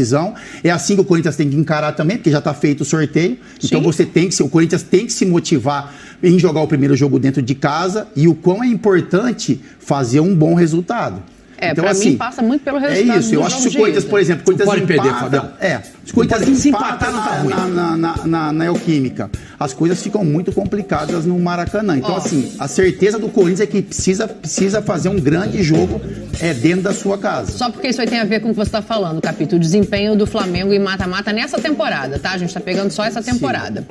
decisão. É assim que o Corinthians tem que encarar também, porque já está feito o sorteio. Então o Corinthians tem que se motivar em jogar o primeiro jogo dentro de casa e o quão é importante fazer um bom resultado. Então, pra mim passa muito pelo resultado. É isso, eu acho que se o Corinthians, por exemplo, pode perder, Fabião. Se o Corinthians empata na Neoquímica, as coisas ficam muito complicadas no Maracanã. Então, assim, a certeza do Corinthians é que precisa fazer um grande jogo dentro da sua casa. Só porque isso aí tem a ver com o que você está falando, Capito, o desempenho do Flamengo em mata-mata nessa temporada, tá? A gente está pegando só essa temporada.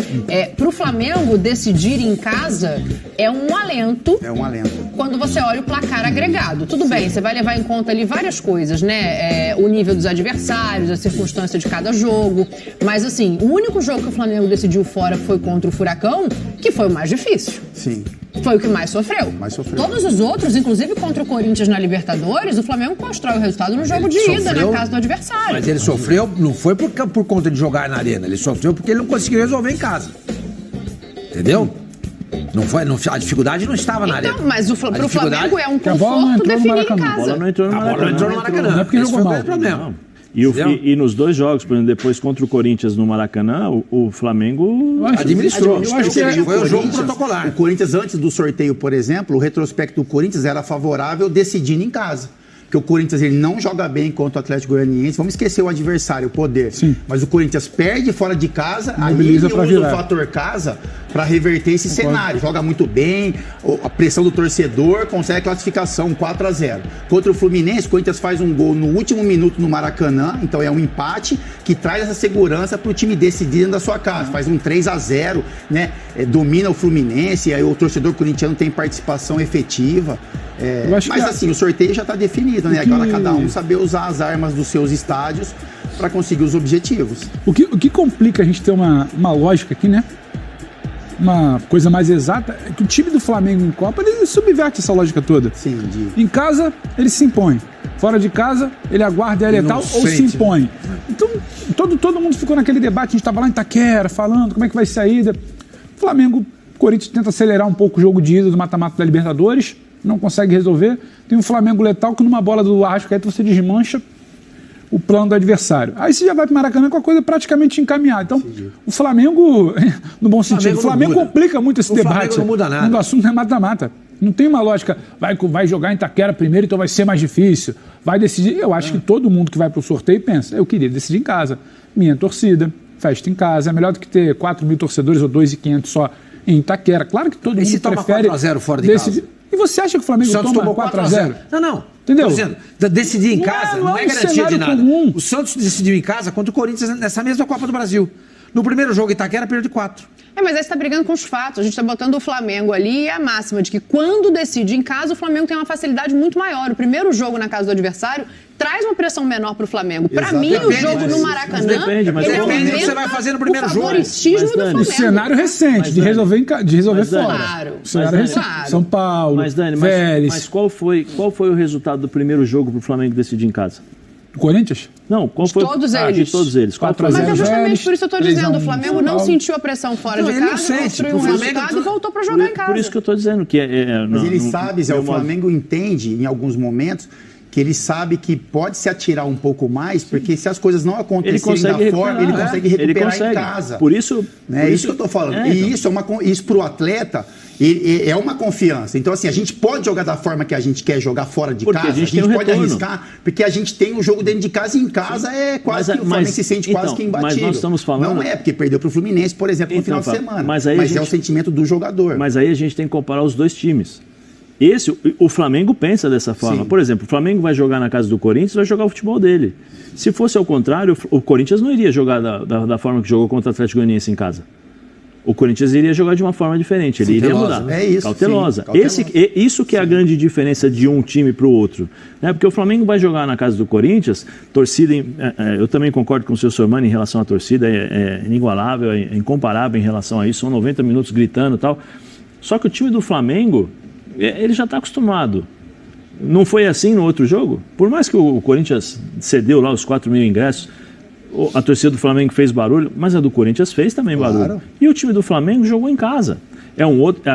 Pro Flamengo decidir em casa é um alento. É um alento. Quando você olha o placar agregado. Tudo bem, você vai levar em conta ali várias coisas, né? O nível dos adversários, a circunstância de cada jogo. Mas, assim, o único jogo que o Flamengo decidiu fora foi contra o Furacão, que foi o mais difícil. Sim. Foi o que mais sofreu. Todos os outros, inclusive contra o Corinthians na Libertadores, o Flamengo constrói o resultado no jogo de ida, na casa do adversário. Mas ele sofreu, não foi por conta de jogar na arena, ele sofreu porque ele não conseguiu resolver em casa. Entendeu? A dificuldade não estava na arena. Mas pro Flamengo é um conforto definir em casa. A bola não entrou no Maracanã. Não é porque jogou mal. Problema. E nos dois jogos, por exemplo, depois contra o Corinthians no Maracanã, o Flamengo administrou. Eu acho que foi o jogo protocolar. O Corinthians, antes do sorteio, por exemplo, o retrospecto do Corinthians era favorável decidindo em casa. Porque o Corinthians ele não joga bem contra o Atlético Goianiense. Vamos esquecer o adversário, o poder. Sim. Mas o Corinthians perde fora de casa, aí ele usa o fator casa para reverter esse cenário. Joga muito bem, a pressão do torcedor, consegue a classificação 4-0. Contra o Fluminense, o Corinthians faz um gol no último minuto no Maracanã, então é um empate que traz essa segurança para o time decidir dentro da sua casa. Faz um 3-0, né? Domina o Fluminense, aí o torcedor corintiano tem participação efetiva. Mas assim, o sorteio já está definido, né? Agora cada um saber usar as armas dos seus estádios para conseguir os objetivos. O que complica a gente ter uma lógica aqui, né? Uma coisa mais exata, é que o time do Flamengo em Copa, ele subverte essa lógica toda. Sim, em casa, ele se impõe. Fora de casa, ele aguarda e é letal ou se impõe. Então, todo mundo ficou naquele debate, a gente estava lá em Itaquera, falando como é que vai ser a ida. Flamengo, Corinthians tenta acelerar um pouco o jogo de ida do mata-mata da Libertadores, não consegue resolver. Tem um Flamengo letal que numa bola do Arrascaeta você desmancha o plano do adversário. Aí você já vai para o Maracanã com a coisa praticamente encaminhada. Então, o Flamengo, no bom sentido, o Flamengo complica muito esse debate. O Flamengo não muda nada. Quando o assunto é mata-mata. Não tem uma lógica, vai jogar em Itaquera primeiro, então vai ser mais difícil. Vai decidir. Eu acho que todo mundo que vai para o sorteio pensa, eu queria decidir em casa. Minha torcida, festa em casa. É melhor do que ter 4 mil torcedores ou 2.500 só em Itaquera. Claro que todo mundo prefere... 4-0 fora de casa. E você acha que o Flamengo toma 4-0? Não. Entendeu? Dizendo, decidir em casa não é garantia de nada. Comum. O Santos decidiu em casa contra o Corinthians nessa mesma Copa do Brasil. No primeiro jogo, Itaquera perdeu de 4. Mas aí você está brigando com os fatos. A gente está botando o Flamengo ali e a máxima de que quando decide em casa, o Flamengo tem uma facilidade muito maior. O primeiro jogo na casa do adversário traz uma pressão menor para o Flamengo. Para mim, o jogo no Maracanã... Depende do que você vai fazer no primeiro jogo. O cenário recente de resolver fora. Claro. O cenário recente. São Paulo, Vélez. Mas qual foi o resultado do primeiro jogo para o Flamengo decidir em casa? Corinthians? Não, qual foi? Todos eles. De todos eles. 4-0. Mas é justamente Vélez, por isso que eu estou dizendo. O Flamengo não sentiu a pressão fora de casa, construiu um resultado e voltou para jogar em casa. Por isso que eu estou dizendo que Mas ele sabe, Zé, o Flamengo entende em alguns momentos que ele sabe que pode se atirar um pouco mais, porque se as coisas não acontecerem da forma, ele consegue recuperar em casa. Por isso isso que eu estou falando. E isso para o atleta é uma confiança. Então, assim, a gente pode jogar da forma que a gente quer jogar fora de casa, a gente pode arriscar, porque a gente tem o jogo dentro de casa e em casa é quase que o Flamengo se sente quase que imbatível. Mas nós estamos falando... Não é, porque perdeu para o Fluminense, por exemplo, no final de semana. Mas é o sentimento do jogador. Mas aí a gente tem que comparar os dois times. O Flamengo pensa dessa forma. Sim. Por exemplo, o Flamengo vai jogar na casa do Corinthians, vai jogar o futebol dele. Se fosse ao contrário, o Corinthians não iria jogar da forma que jogou contra o Atlético Goianiense em casa. O Corinthians iria jogar de uma forma diferente, ele iria mudar. É isso. Cautelosa. Isso que é a grande diferença de um time para o outro. Né? Porque o Flamengo vai jogar na casa do Corinthians, torcida, eu também concordo com o seu Sormani em relação à torcida, é inigualável, é incomparável em relação a isso, são 90 minutos gritando e tal. Só que o time do Flamengo, ele já está acostumado. Não foi assim no outro jogo? Por mais que o Corinthians cedeu lá os 4 mil ingressos, a torcida do Flamengo fez barulho, mas a do Corinthians fez também barulho. E o time do Flamengo jogou em casa.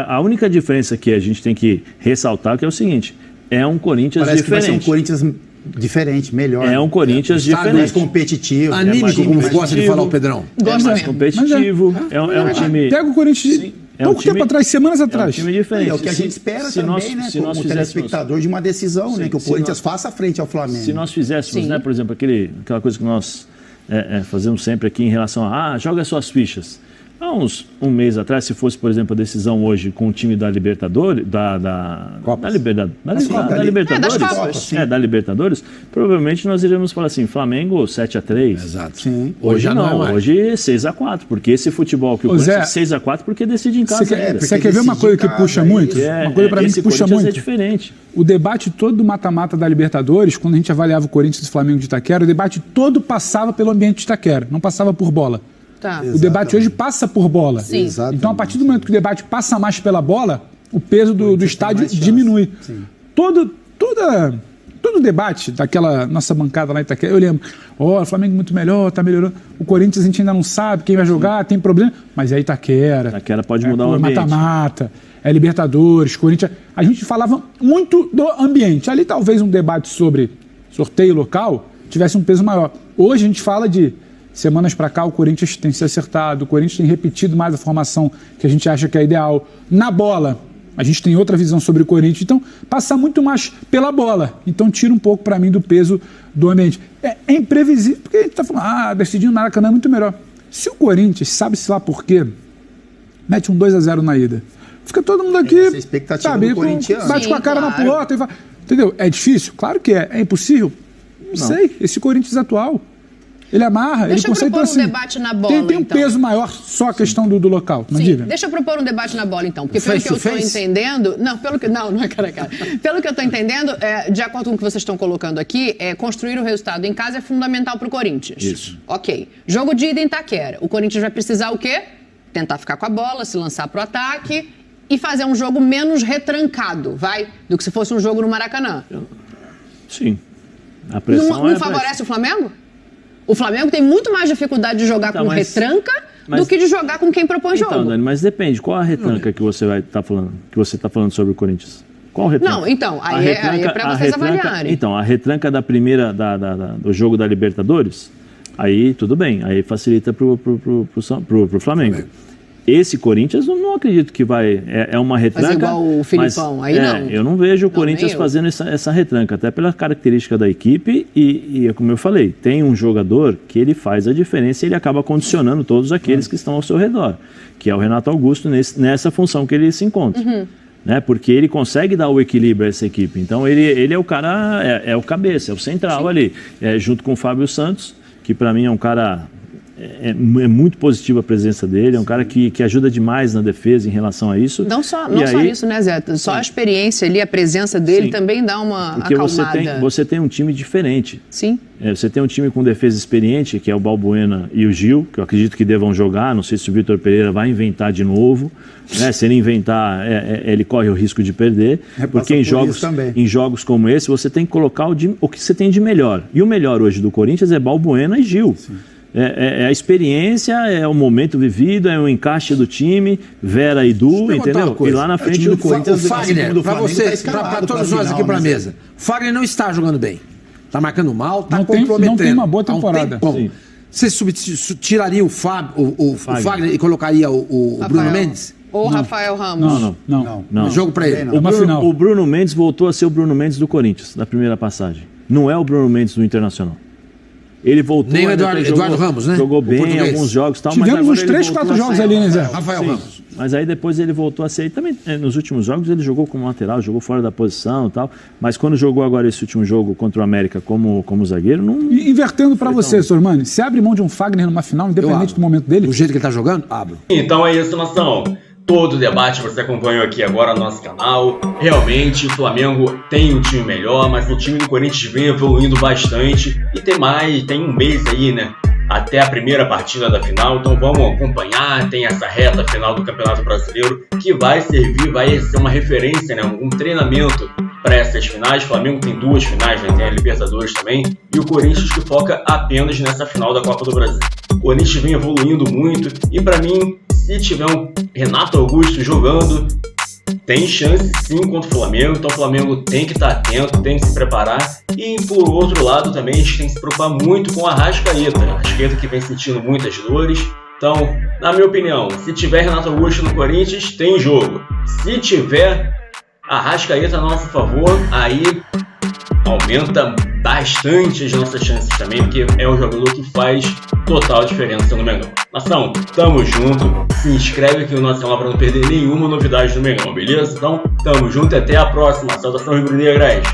A única diferença que a gente tem que ressaltar que é o seguinte, é um Corinthians diferente. Parece que vai ser um Corinthians Diferente, melhor. É um Corinthians diferente. Mais competitivo. Anímico, como gosta de falar o Pedrão. Gosta mais mesmo. competitivo. É um time... Pega o Corinthians pouco tempo atrás, semanas atrás. É um time diferente. É o que a gente espera também, né? Como telespectador de uma decisão, né? Que o Corinthians faça frente ao Flamengo. Se nós fizéssemos, né, por exemplo, aquela coisa que nós fazemos sempre aqui em relação a joga suas fichas. Há um mês atrás, se fosse, por exemplo, a decisão hoje com o time da Libertadores, da Libertadores, provavelmente nós iríamos falar assim, Flamengo 7-3. Exato. Sim. Hoje não, hoje 6-4, porque esse futebol que o Corinthians 6-4 porque decide em casa. Você quer ver uma coisa que puxa muito? Uma coisa pra mim que puxa muito. É diferente. O debate todo do mata-mata da Libertadores, quando a gente avaliava o Corinthians e o Flamengo de Itaquera, o debate todo passava pelo ambiente de Itaquera, não passava por bola. Tá. O debate hoje passa por bola. Sim. Então, a partir do momento que o debate passa mais pela bola, o peso do estádio diminui. Todo debate daquela nossa bancada lá em Itaquera, eu lembro, o Flamengo muito melhor, tá melhorando. O Corinthians a gente ainda não sabe quem vai jogar, tem problema. Mas é Itaquera. Itaquera pode mudar o ambiente. Mata-mata, é Libertadores, Corinthians. A gente falava muito do ambiente. Ali talvez um debate sobre sorteio local tivesse um peso maior. Hoje a gente fala de semanas para cá o Corinthians tem se acertado, o Corinthians tem repetido mais a formação que a gente acha que é ideal. Na bola, a gente tem outra visão sobre o Corinthians, então passa muito mais pela bola. Então tira um pouco para mim do peso do ambiente. É imprevisível, porque a gente está falando, decidindo na Maracanã é muito melhor. Se o Corinthians, sabe-se lá por quê, mete um 2-0 na ida, fica todo mundo aqui, essa expectativa do corintiano. bate com a cara na porta e fala, entendeu? É difícil? Claro que é. É impossível? Não sei. Esse Corinthians atual, ele amarra, ele consegue... Deixa eu propor um debate na bola, tem um peso maior, só a questão do local. Sim, deixa eu propor um debate na bola, então. Porque pelo que eu estou entendendo... Não é cara a cara. Pelo que eu estou entendendo, de acordo com o que vocês estão colocando aqui, construir o resultado em casa é fundamental para o Corinthians. Isso. Ok. Jogo de ida em Itaquera. O Corinthians vai precisar o quê? Tentar ficar com a bola, se lançar para o ataque e fazer um jogo menos retrancado, do que se fosse um jogo no Maracanã. Sim. A pressão não favorece o Flamengo? O Flamengo tem muito mais dificuldade de jogar com retranca do que de jogar com quem propõe jogo. Então, Dani, mas depende. Qual a retranca que você vai estar falando, que você está falando sobre o Corinthians? Qual retranca? Não, então, aí é para vocês avaliarem. Então, a retranca da primeira, do jogo da Libertadores, aí tudo bem, aí facilita pro Flamengo. Esse Corinthians, eu não acredito que vai... É uma retranca... Mas igual o Filipão, aí não. Eu não vejo o Corinthians fazendo essa retranca, até pela característica da equipe e, como eu falei, tem um jogador que ele faz a diferença e ele acaba condicionando todos aqueles que estão ao seu redor, que é o Renato Augusto nessa função que ele se encontra. Né? Porque ele consegue dar o equilíbrio a essa equipe. Então, ele é o cara, é o cabeça, é o central ali, junto com o Fábio Santos, que para mim é um cara... É muito positiva a presença dele, é um cara que ajuda demais na defesa em relação a isso. Não só isso, né, Zé? Só a experiência ali, a presença dele também dá uma acalmada. Porque você tem um time diferente. Sim. Você tem um time com defesa experiente, que é o Balbuena e o Gil, que eu acredito que devam jogar. Não sei se o Vitor Pereira vai inventar de novo. Né? Se ele inventar, ele corre o risco de perder. Porque em jogos como esse, você tem que colocar o que você tem de melhor. E o melhor hoje do Corinthians é Balbuena e Gil. Sim. É a experiência, é o momento vivido, é o encaixe do time, Vera e Du, entendeu? E lá na frente do Corinthians, o Fagner, para você, para todos nós aqui para a mesa, Fagner não está jogando bem, está marcando mal, está comprometendo. Não tem uma boa temporada. Você tiraria o Fagner e colocaria o Bruno Mendes? Ou Rafael Ramos? Não. Jogo para ele. O Bruno Mendes voltou a ser o Bruno Mendes do Corinthians, da primeira passagem. Não é o Bruno Mendes do Internacional. Ele voltou... Nem o Eduardo Ramos, né? Jogou bem em alguns jogos. Tivemos uns 3, 4 jogos ali, né, Zé? Rafael Ramos. Mas aí depois ele voltou a ser... Também nos últimos jogos ele jogou como lateral, jogou fora da posição e tal. Mas quando jogou agora esse último jogo contra o América como zagueiro, não... E invertendo para você, Sormani, você abre mão de um Fagner numa final, independente do momento dele? Do jeito que ele tá jogando? Abro. Então é isso, nação. Todo o debate você acompanhou aqui agora no nosso canal. Realmente o Flamengo tem um time melhor, mas o time do Corinthians vem evoluindo bastante. E tem um mês aí, né? Até a primeira partida da final. Então vamos acompanhar. Tem essa reta final do Campeonato Brasileiro que vai ser uma referência, né? Um treinamento para essas finais. O Flamengo tem 2 finais, né? Tem a Libertadores também. E o Corinthians que foca apenas nessa final da Copa do Brasil. O Corinthians vem evoluindo muito e para mim, se tiver um Renato Augusto jogando, tem chance sim contra o Flamengo, então o Flamengo tem que estar atento, tem que se preparar. E por outro lado também a gente tem que se preocupar muito com a Arrascaeta, né? A Arrascaeta que vem sentindo muitas dores. Então, na minha opinião, se tiver Renato Augusto no Corinthians, tem jogo. Se tiver Arrascaeta a nosso favor, aí aumenta bastante as nossas chances também, porque é um jogador que faz total diferença no Mengão. Nação, tamo junto, se inscreve aqui no nosso canal para não perder nenhuma novidade do Mengão, beleza? Então, tamo junto e até a próxima. Saudação rubro-negras!